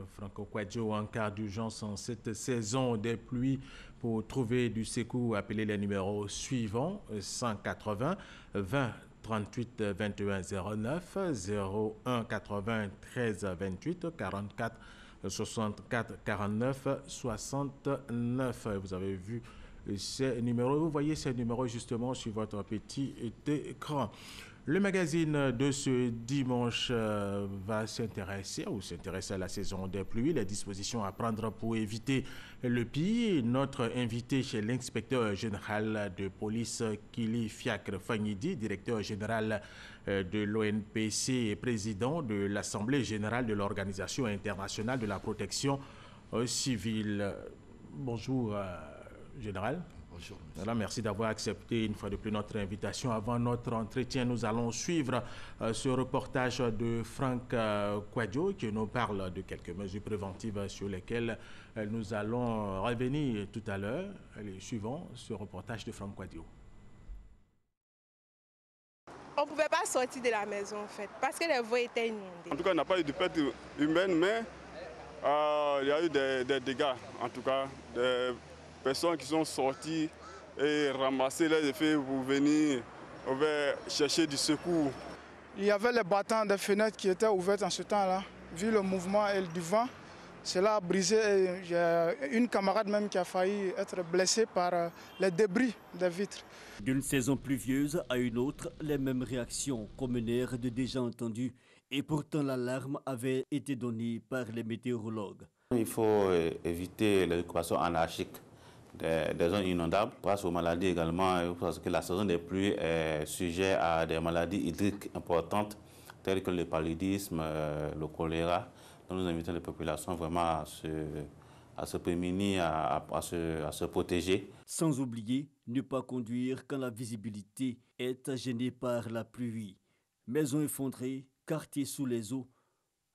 Franco Kouadio, en cas d'urgence en cette saison des pluies, pour trouver du secours, appelez les numéros suivants: 180 20 38 21 09, 01 80 13 28, 44 64 49 69. Vous avez vu ces numéros, vous voyez ces numéros justement sur votre petit écran. Le magazine de ce dimanche va s'intéresser à la saison des pluies, les dispositions à prendre pour éviter le pire. Notre invité chez l'inspecteur général de police Kili Fiacre Fanyidi, directeur général de l'ONPC et président de l'Assemblée générale de l'Organisation internationale de la protection civile. Bonjour, général. Bonjour. Alors, merci d'avoir accepté une fois de plus notre invitation. Avant notre entretien, nous allons suivre ce reportage de Franck Kouadio qui nous parle de quelques mesures préventives sur lesquelles nous allons revenir tout à l'heure. Allez, suivons ce reportage de Franck Kouadio. On ne pouvait pas sortir de la maison en fait, parce que les voies étaient inondées. En tout cas, il n'y a pas eu de perte humaine, mais il y a eu des dégâts. En tout cas, des personnes qui sont sorties et ramasser les effets pour venir chercher du secours. Il y avait les battants des fenêtres qui étaient ouvertes en ce temps-là. Vu le mouvement et du vent, cela a brisé. J'ai une camarade même qui a failli être blessée par les débris des vitres. D'une saison pluvieuse à une autre, les mêmes réactions promenèrent de déjà entendues. Et pourtant, l'alarme avait été donnée par les météorologues. Il faut éviter l'occupation anarchique des zones inondables, grâce aux maladies également, parce que la saison des pluies est sujet à des maladies hydriques importantes, telles que le paludisme, le choléra. Donc nous invitons les populations vraiment à se prémunir, à se protéger. Sans oublier, ne pas conduire quand la visibilité est gênée par la pluie. Maisons effondrées, quartiers sous les eaux,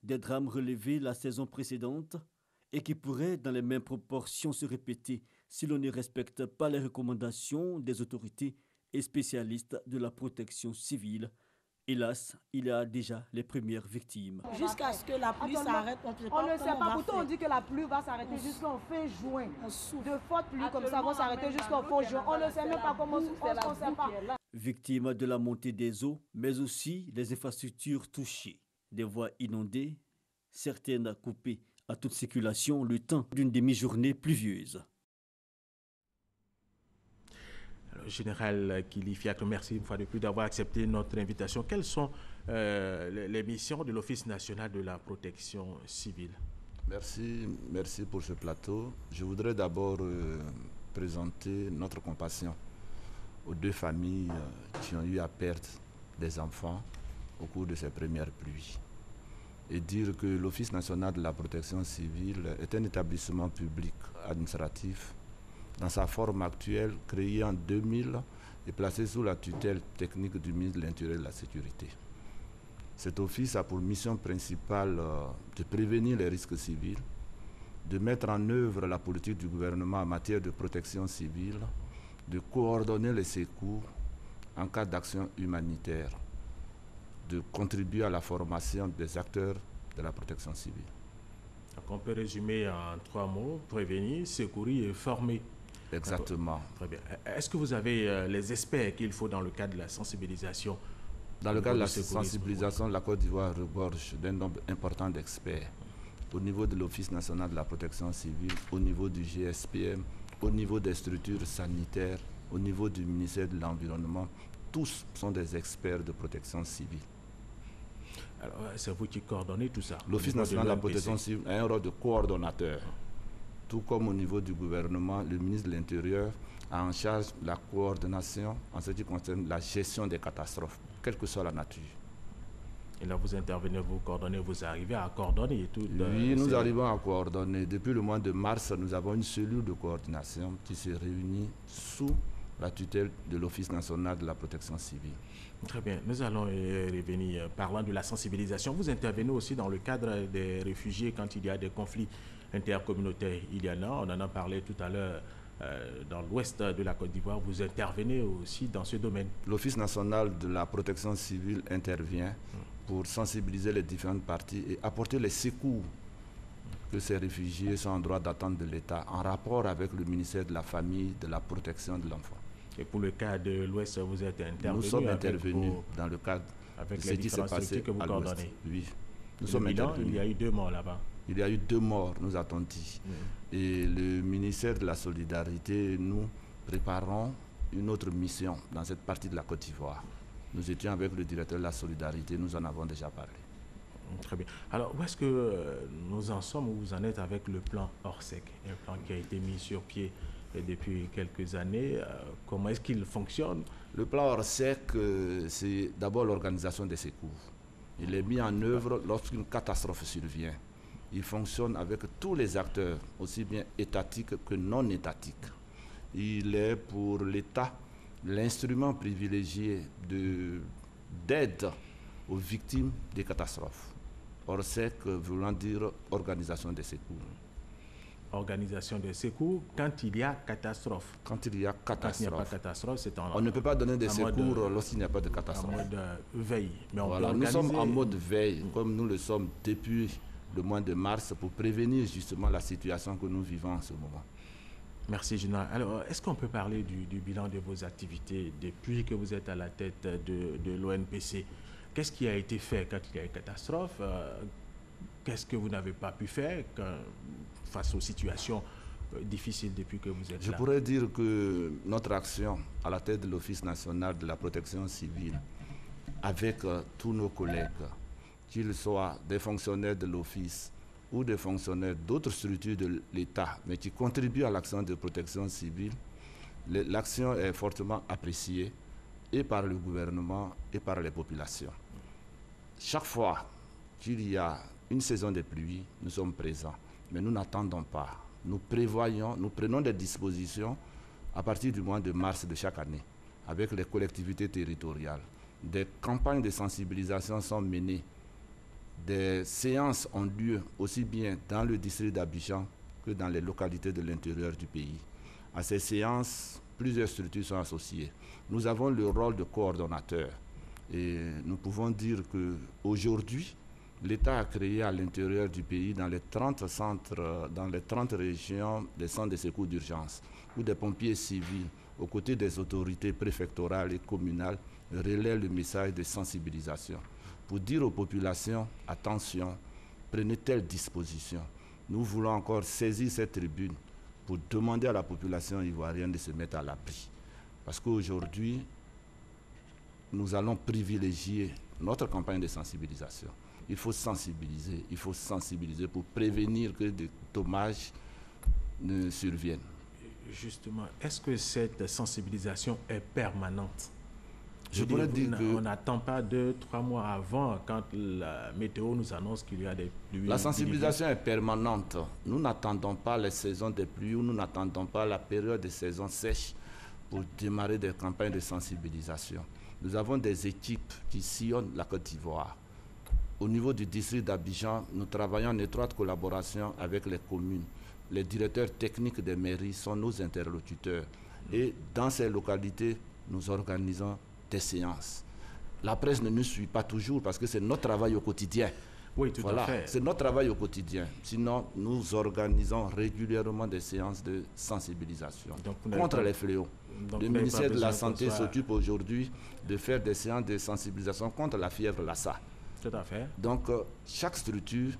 des drames relevés la saison précédente et qui pourraient dans les mêmes proportions se répéter si l'on ne respecte pas les recommandations des autorités et spécialistes de la protection civile. Hélas, il y a déjà les premières victimes. Jusqu'à ce que la pluie s'arrête, on ne sait pas. Pourtant, on dit que la pluie va s'arrêter jusqu'en fin juin. De fortes pluies comme ça vont s'arrêter jusqu'en fin juin. On ne sait même pas comment on ne sait pas. Victimes de la montée des eaux, mais aussi des infrastructures touchées. Des voies inondées, certaines coupées à toute circulation le temps d'une demi-journée pluvieuse. Alors, Général Kili Fiacre, merci une fois de plus d'avoir accepté notre invitation. Quelles sont les missions de l'Office national de la protection civile? Merci pour ce plateau. Je voudrais d'abord présenter notre compassion aux deux familles qui ont eu à perdre des enfants au cours de ces premières pluies. Et dire que l'Office national de la protection civile est un établissement public administratif dans sa forme actuelle, créé en 2000 et placé sous la tutelle technique du ministre de l'Intérieur et de la Sécurité. Cet office a pour mission principale de prévenir les risques civils, de mettre en œuvre la politique du gouvernement en matière de protection civile, de coordonner les secours en cas d'action humanitaire, de contribuer à la formation des acteurs de la protection civile. Donc on peut résumer en 3 mots: prévenir, secourir et former. Exactement. Très bien. Est-ce que vous avez les experts qu'il faut dans le cadre de la sensibilisation? Dans le cadre de la sensibilisation, la Côte d'Ivoire regorge d'un nombre important d'experts au niveau de l'Office national de la protection civile, au niveau du GSPM, au niveau des structures sanitaires, au niveau du ministère de l'Environnement. Tous sont des experts de protection civile. Alors, c'est vous qui coordonnez tout ça? L'Office national de la protection civile a un rôle de coordonnateur. Tout comme au niveau du gouvernement, le ministre de l'Intérieur a en charge la coordination en ce qui concerne la gestion des catastrophes, quelle que soit la nature. Et là, vous intervenez, vous coordonnez, vous arrivez à coordonner tout. Oui, nous arrivons à coordonner. Depuis le mois de mars, nous avons une cellule de coordination qui se réunit sous la tutelle de l'Office national de la protection civile. Très bien, nous allons revenir. Parlant de la sensibilisation, vous intervenez aussi dans le cadre des réfugiés quand il y a des conflits intercommunautaires. Il y en a, on en a parlé tout à l'heure, dans l'ouest de la Côte d'Ivoire. Vous intervenez aussi dans ce domaine. L'Office national de la protection civile intervient pour sensibiliser les différentes parties et apporter les secours que ces réfugiés sont en droit d'attente de l'État en rapport avec le ministère de la Famille, de la Protection de l'Enfant. Et pour le cas de l'Ouest, vous êtes intervenu? Nous sommes intervenus dans le cadre avec de ce qui s'est passé que vous à l'Ouest. coordonnez. Oui, nous sommes intervenus. Il y a eu 2 morts là-bas. Il y a eu 2 morts, nous a-t-on dit. Et le ministère de la Solidarité, nous préparons une autre mission dans cette partie de la Côte d'Ivoire. Nous étions avec le directeur de la Solidarité, nous en avons déjà parlé. Très bien. Alors, où est-ce que nous en sommes, où vous en êtes avec le plan Orsec, un plan qui a été mis sur pied depuis quelques années? Comment est-ce qu'il fonctionne? Le plan Orsec, c'est d'abord l'organisation des secours. Il est mis en œuvre lorsqu'une catastrophe survient. Il fonctionne avec tous les acteurs, aussi bien étatiques que non étatiques. Il est pour l'État l'instrument privilégié d'aide aux victimes des catastrophes. Orsec voulant dire organisation des secours. Organisation des secours quand il y a catastrophe. Quand il y a catastrophe. Quand il n'y a pas de catastrophe, c'est on ne peut pas donner des secours lorsqu'il n'y a pas de catastrophe. En mode veille. Mais on voilà, nous sommes en mode veille, comme nous le sommes depuis le mois de mars, pour prévenir justement la situation que nous vivons en ce moment. Merci, Général. Alors, est-ce qu'on peut parler du bilan de vos activités depuis que vous êtes à la tête de l'ONPC? Qu'est-ce qui a été fait quand il y a une catastrophe? Qu'est-ce que vous n'avez pas pu faire face aux situations difficiles depuis que vous êtes là? Je pourrais dire que notre action à la tête de l'Office national de la protection civile, avec tous nos collègues, qu'ils soient des fonctionnaires de l'Office ou des fonctionnaires d'autres structures de l'État, mais qui contribuent à l'action de protection civile, l'action est fortement appréciée et par le gouvernement et par les populations. Chaque fois qu'il y a une saison de pluie, nous sommes présents, mais nous n'attendons pas. Nous prévoyons, nous prenons des dispositions à partir du mois de mars de chaque année avec les collectivités territoriales. Des campagnes de sensibilisation sont menées. Des séances ont lieu aussi bien dans le district d'Abidjan que dans les localités de l'intérieur du pays. À ces séances, plusieurs structures sont associées. Nous avons le rôle de coordonnateur et nous pouvons dire qu'aujourd'hui, l'État a créé à l'intérieur du pays, dans les 30 centres, dans les 30 régions, des centres de secours d'urgence, où des pompiers civils, aux côtés des autorités préfectorales et communales, relaient le message de sensibilisation pour dire aux populations, attention, prenez telle disposition. Nous voulons encore saisir cette tribune pour demander à la population ivoirienne de se mettre à l'abri. Parce qu'aujourd'hui, nous allons privilégier notre campagne de sensibilisation. Il faut sensibiliser pour prévenir que des dommages ne surviennent. Justement, est-ce que cette sensibilisation est permanente? Je pourrais dire on n'attend pas 2-3 mois avant, quand la météo nous annonce qu'il y a des pluies. La sensibilisation est permanente. Nous n'attendons pas les saisons de pluie ou nous n'attendons pas la période de saison sèche pour démarrer des campagnes de sensibilisation. Nous avons des équipes qui sillonnent la Côte d'Ivoire. Au niveau du district d'Abidjan, nous travaillons en étroite collaboration avec les communes. Les directeurs techniques des mairies sont nos interlocuteurs. Et dans ces localités, nous organisons des séances. La presse ne nous suit pas toujours parce que c'est notre travail au quotidien. Oui, tout à fait. C'est notre travail au quotidien. Sinon, nous organisons régulièrement des séances de sensibilisation contre les fléaux. Le ministère de la Santé s'occupe aujourd'hui de faire des séances de sensibilisation contre la fièvre Lassa. Tout à fait. Donc, chaque structure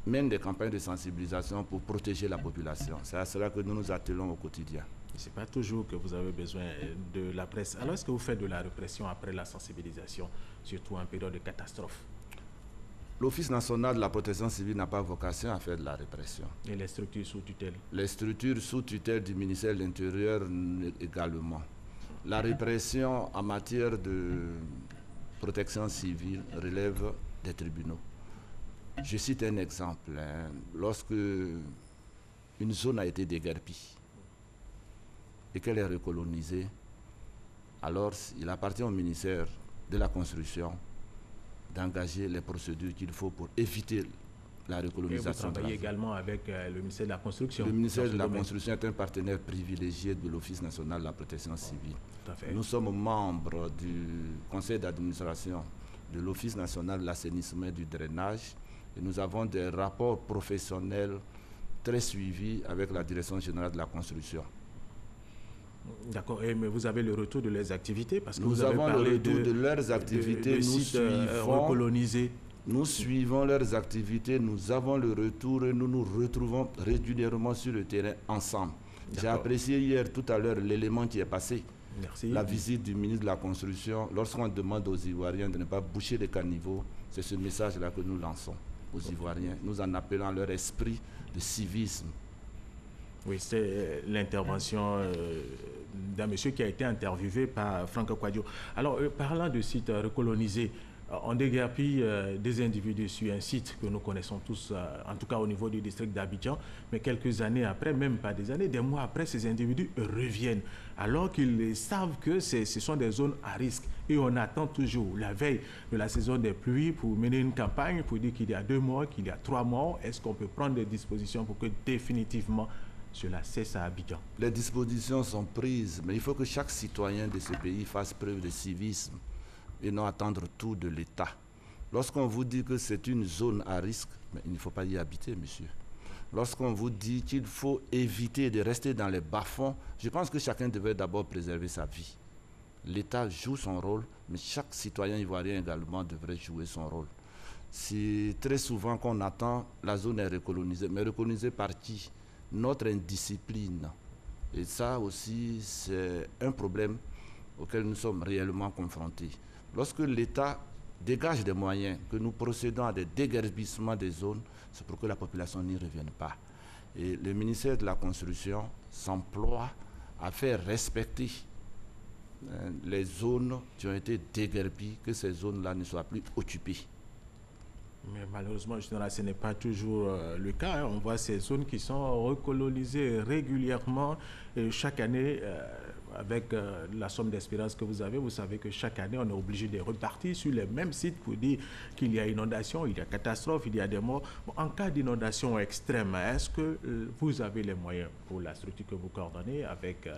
mène des campagnes de sensibilisation pour protéger la population. C'est à cela que nous nous attelons au quotidien. Ce n'est pas toujours que vous avez besoin de la presse. Alors, est-ce que vous faites de la répression après la sensibilisation, surtout en période de catastrophe? L'Office national de la protection civile n'a pas vocation à faire de la répression. Et les structures sous tutelle? Les structures sous tutelle du ministère de l'Intérieur également. La répression en matière de protection civile relève des tribunaux. Je cite un exemple. Lorsque une zone a été déguerpie et qu'elle est recolonisée, alors il appartient au ministère de la Construction d'engager les procédures qu'il faut pour éviter la recolonisation. Et vous travaillez également avec le ministère de la Construction? Le ministère de la Construction est un partenaire privilégié de l'Office national de la protection civile. Tout à fait. Nous sommes membres du conseil d'administration de l'Office national de l'assainissement et du drainage Et nous avons des rapports professionnels très suivis avec la Direction générale de la construction. D'accord, mais vous avez le retour de leurs activités parce que nous vous avez avons parlé le retour de leurs activités, nous suivons, recolonisés. Nous suivons leurs activités, nous avons le retour et nous nous retrouvons régulièrement sur le terrain ensemble. J'ai apprécié hier tout à l'heure l'élément qui est passé. Merci. La visite du ministre de la Construction. Lorsqu'on demande aux Ivoiriens de ne pas boucher les caniveaux, c'est ce message-là que nous lançons aux Ivoiriens. Nous en appelons leur esprit de civisme. Oui, c'est l'intervention d'un monsieur qui a été interviewé par Franck Kouadio. Alors, parlant de sites recolonisés, on déguerpit des individus sur un site que nous connaissons tous, en tout cas au niveau du district d'Abidjan, mais quelques années après, même pas des années, des mois après, ces individus reviennent, alors qu'ils savent que ce sont des zones à risque. Et on attend toujours la veille de la saison des pluies pour mener une campagne, pour dire qu'il y a 2 morts, qu'il y a 3 morts. Est-ce qu'on peut prendre des dispositions pour que définitivement cela cesse à Abidjan? Les dispositions sont prises, mais il faut que chaque citoyen de ce pays fasse preuve de civisme et non attendre tout de l'État. Lorsqu'on vous dit que c'est une zone à risque, mais il ne faut pas y habiter, monsieur. Lorsqu'on vous dit qu'il faut éviter de rester dans les bas-fonds, je pense que chacun devrait d'abord préserver sa vie. L'État joue son rôle, mais chaque citoyen ivoirien également devrait jouer son rôle. C'est très souvent qu'on attend, la zone est recolonisée, mais recolonisée par qui? Notre indiscipline. Et ça aussi, c'est un problème auquel nous sommes réellement confrontés. Lorsque l'État dégage des moyens, que nous procédons à des déguerpissements des zones, c'est pour que la population n'y revienne pas. Et le ministère de la Construction s'emploie à faire respecter les zones qui ont été déguerpies, que ces zones-là ne soient plus occupées. Mais malheureusement, ce n'est pas toujours le cas. Hein. On voit ces zones qui sont recolonisées régulièrement et chaque année, avec la somme d'espérance que vous avez, vous savez que chaque année, on est obligé de repartir sur les mêmes sites pour dire qu'il y a inondation, il y a catastrophe, il y a des morts. Bon, en cas d'inondation extrême, est-ce que vous avez les moyens pour la structure que vous coordonnez avec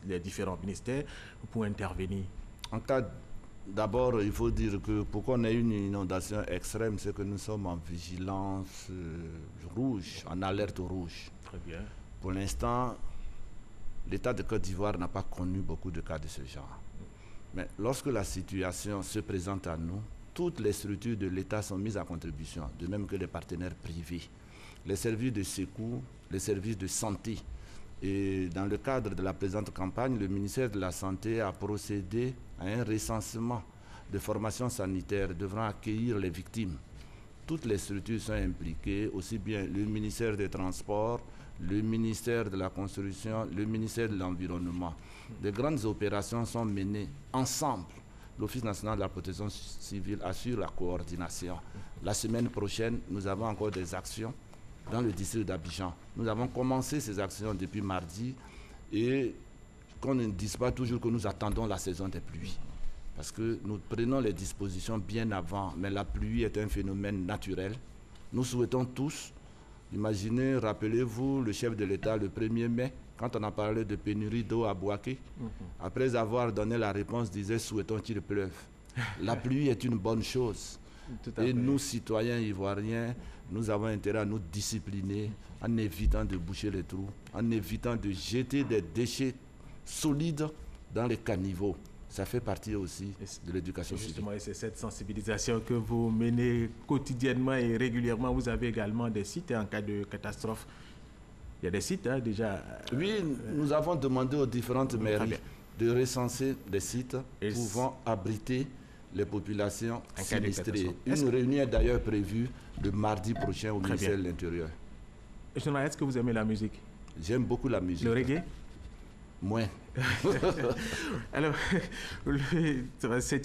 les différents ministères pour intervenir? En cas D'abord, il faut dire que pour qu'on ait une inondation extrême, c'est que nous sommes en vigilance rouge, en alerte rouge. Très bien. Pour l'instant, l'État de Côte d'Ivoire n'a pas connu beaucoup de cas de ce genre. Mais lorsque la situation se présente à nous, toutes les structures de l'État sont mises à contribution, de même que les partenaires privés. Les services de secours, les services de santé. Et dans le cadre de la présente campagne, le ministère de la Santé a procédé à un recensement de formations sanitaires devant accueillir les victimes. Toutes les structures sont impliquées, aussi bien le ministère des Transports, le ministère de la Construction, le ministère de l'Environnement. De grandes opérations sont menées ensemble. L'Office national de la protection civile assure la coordination. La semaine prochaine, nous avons encore des actions dans le district d'Abidjan. Nous avons commencé ces actions depuis mardi et qu'on ne dise pas toujours que nous attendons la saison des pluies. Parce que nous prenons les dispositions bien avant, mais la pluie est un phénomène naturel. Nous souhaitons tous, imaginez, rappelez-vous, le chef de l'État le 1er mai, quand on a parlé de pénurie d'eau à Bouaké, après avoir donné la réponse, disait « souhaitons qu'il pleuve ». La pluie est une bonne chose. Et nous, citoyens ivoiriens, nous avons intérêt à nous discipliner en évitant de boucher les trous, en évitant de jeter des déchets solides dans les caniveaux. Ça fait partie aussi de l'éducation civique. Justement, et c'est cette sensibilisation que vous menez quotidiennement et régulièrement. Vous avez également des sites en cas de catastrophe. Il y a des sites déjà. Oui, nous avons demandé aux différentes mairies de recenser des sites pouvant abriter les populations sinistrées. Une réunion est d'ailleurs prévue le mardi prochain au ministère de l'Intérieur. Est-ce que vous aimez la musique? J'aime beaucoup la musique. Le reggae? Moins. Alors, c'est